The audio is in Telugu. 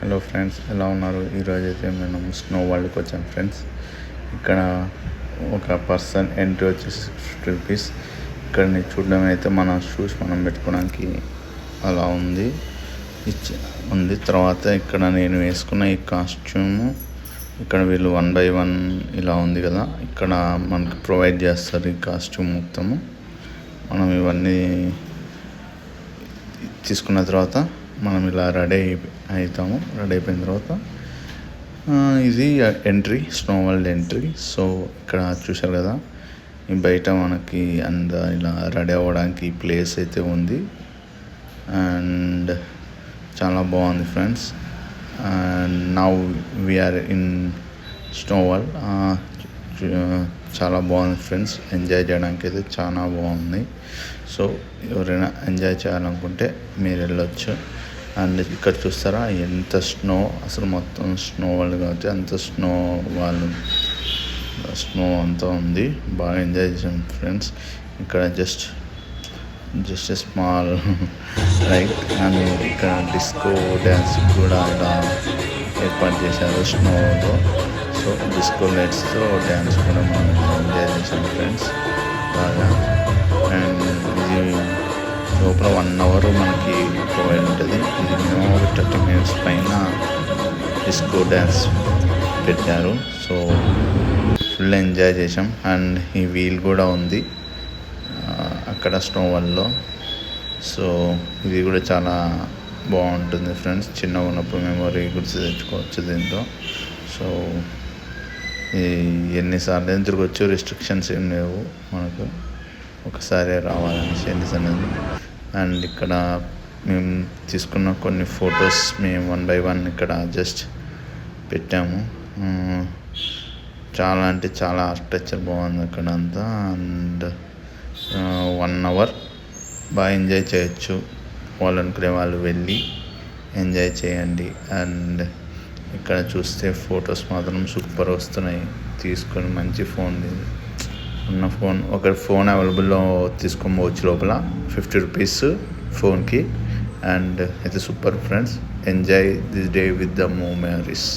హలో ఫ్రెండ్స్, ఎలా ఉన్నారు? ఈరోజు అయితే మనం స్నో వరల్డ్కి వచ్చాం ఫ్రెండ్స్. ఇక్కడ ఒక పర్సన్ ఎంట్రీ వచ్చేసి ₹50. ఇక్కడ చూడడం అయితే మన షూస్ మనం పెట్టుకోవడానికి అలా ఉంది. తర్వాత ఇక్కడ నేను వేసుకున్న ఈ కాస్ట్యూము ఇక్కడ వీళ్ళు 1 by 1 ఇలా ఉంది కదా, ఇక్కడ మనకు ప్రొవైడ్ చేస్తారు ఈ కాస్ట్యూమ్ మొత్తము. మనం ఇవన్నీ తీసుకున్న తర్వాత మనం ఇలా రెడీ అవుతాము. రెడీ అయిపోయిన తర్వాత ఇది entry, snow world entry. So ఇక్కడ చూశారు కదా, ఈ బయట మనకి ఇలా రెడీ అవ్వడానికి ప్లేస్ అయితే ఉంది. అండ్ చాలా బాగుంది friends. And now we're in snow world. చాలా బాగుంది ఫ్రెండ్స్, ఎంజాయ్ చేయడానికి అయితే చాలా బాగుంది. సో ఎవరైనా ఎంజాయ్ చేయాలనుకుంటే మీరు వెళ్ళొచ్చు. అండ్ ఇక్కడ చూస్తారా ఎంత స్నో, అసలు మొత్తం స్నో వరల్డ్ కాబట్టి అంత స్నో అంతా ఉంది. బాగా ఎంజాయ్ చేసాం ఫ్రెండ్స్. ఇక్కడ జస్ట్ స్మాల్ రైట్. అండ్ ఇక్కడ డిస్కో డ్యాన్స్ కూడా ఇలా ఏర్పాటు చేశారు స్నోలో. సో డిస్కో లైట్స్తో డ్యాన్స్ కూడా మనం ఎంజాయ్ చేసాం ఫ్రెండ్స్ బాగా. అండ్ ఇది లోపల 1 hour మనకి ప్రొవైడ్ ఉంటుంది. ఇది మినిమం 30 minutes పైన డిస్కో డ్యాన్స్ పెట్టారు. సో ఫుల్ ఎంజాయ్ చేసాం. అండ్ ఈ వీల్ కూడా ఉంది అక్కడ స్నో వరల్డ్లో. సో ఇది కూడా చాలా బాగుంటుంది ఫ్రెండ్స్. చిన్నగా ఉన్నప్పుడు మెమొరీ గుర్తు తెచ్చుకోవచ్చు దీంతో. సో ఎన్నిసార్లు తిరగచ్చు, రెస్ట్రిక్షన్స్ ఏం లేవు మనకు, ఒకసారి రావాలనేసి ఎన్నిసార్లు. అండ్ ఇక్కడ మేము తీసుకున్న కొన్ని ఫొటోస్ మేము 1 by 1 ఇక్కడ జస్ట్ పెట్టాము. చాలా అంటే చాలా ఆర్కిటెక్చర్ బాగుంది అక్కడ అంతా. అండ్ 1 hour బాగా ఎంజాయ్ చేయొచ్చు. వాళ్ళనుకునే వాళ్ళు వెళ్ళి ఎంజాయ్ చేయండి. అండ్ ఇక్కడ చూస్తే ఫొటోస్ మాత్రం సూపర్ వస్తున్నాయి. తీసుకొని మంచి ఫోన్, ఒక ఫోన్ అవైలబుల్లో తీసుకొని పోవచ్చు లోపల. ₹50 ఫోన్కి. అండ్ అయితే super friends, enjoy this day with the memories.